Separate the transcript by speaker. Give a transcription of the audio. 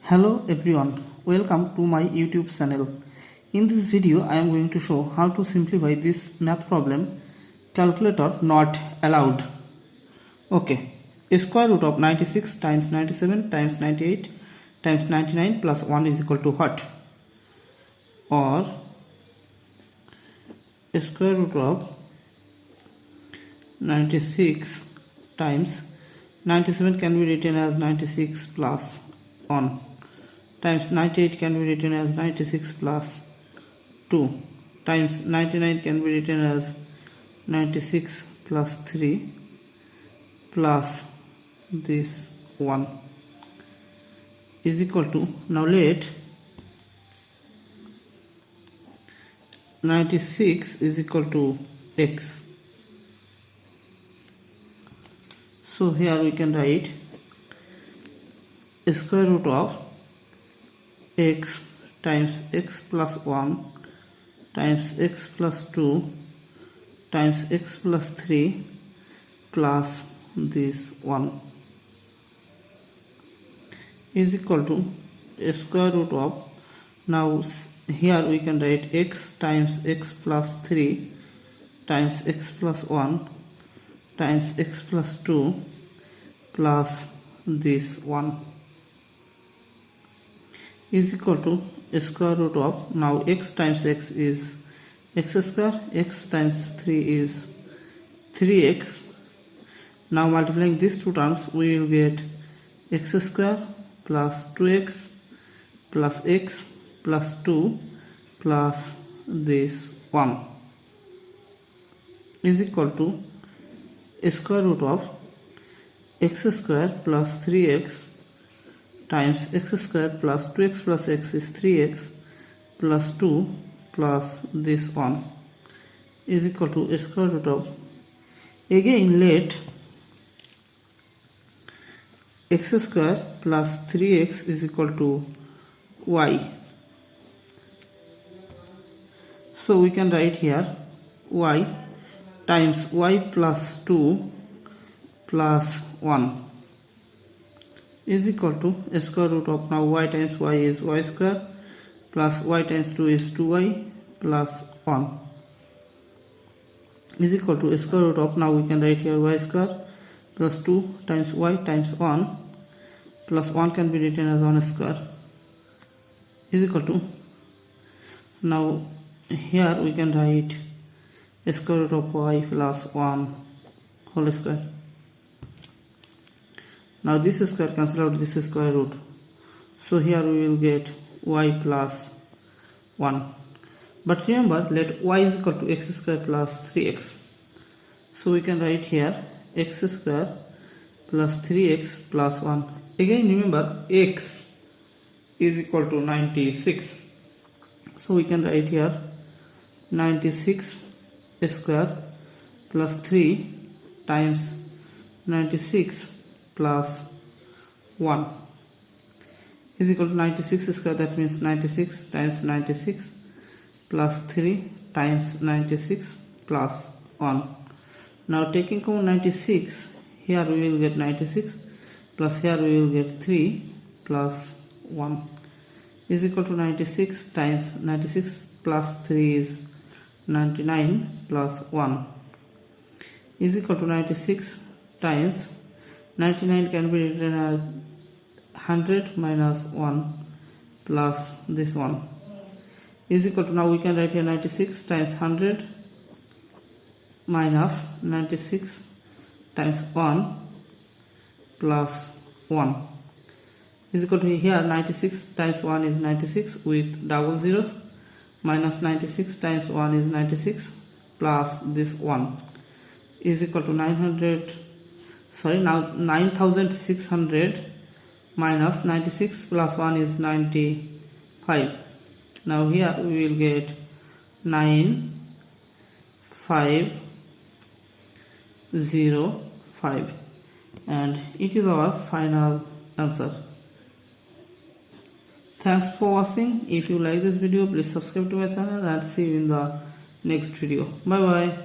Speaker 1: Hello everyone, welcome to my YouTube channel. In this video I am going to show how to simplify this math problem, calculator not allowed. Okay, square root of 96 times 97 times 98 times 99 plus 1 is equal to what? Or square root of 96 times 97 can be written as 96 plus 1 times 98 can be written as 96 plus 2 times 99 can be written as 96 plus 3 plus this 1 is equal to, now let 96 is equal to x. So here we can write square root of x times x plus 1 times x plus 2 times x plus 3 plus this 1 is equal to square root of, now here we can write x times x plus 3 times x plus 1 times x plus 2 plus this 1 is equal to square root of, now x times x is x square, x times 3 is 3x. Now multiplying these two terms we will get x square plus 2x plus x plus 2 plus this 1 is equal to square root of x square plus 3x times x square plus 2x plus x is 3x plus 2 plus this 1 is equal to square root of, again let x square plus 3x is equal to y. So we can write here y times y plus 2 plus 1 is equal to square root of, now y times y is y square plus y times 2 is 2y plus 1 is equal to square root of, now we can write here y square plus 2 times y times 1 plus 1 can be written as 1 square is equal to, now here we can write square root of y plus 1 whole square. Now this square cancel out this square root, so here we will get y plus 1, but remember let y is equal to x square plus 3x, so we can write here x square plus 3x plus 1, again remember x is equal to 96, so we can write here 96 square plus 3 times 96 plus 1 is equal to 96 square, that means 96 times 96 plus 3 times 96 plus 1. Now taking common 96, here we will get 96 plus here we will get 3 plus 1 is equal to 96 times 96 plus 3 is 99 plus 1 is equal to 96 times 99 can be written as 100 minus 1 plus this 1 is equal to, now we can write here 96 times 100 minus 96 times 1 plus 1 is equal to, here 96 times 1 is 96 with double zeros minus 96 times 1 is 96 plus this 1 is equal to 9600 minus 96 plus 1 is 95. Now here we will get 9505 and it is our final answer. Thanks for watching. If you like this video, please subscribe to my channel and see you in the next video. Bye bye.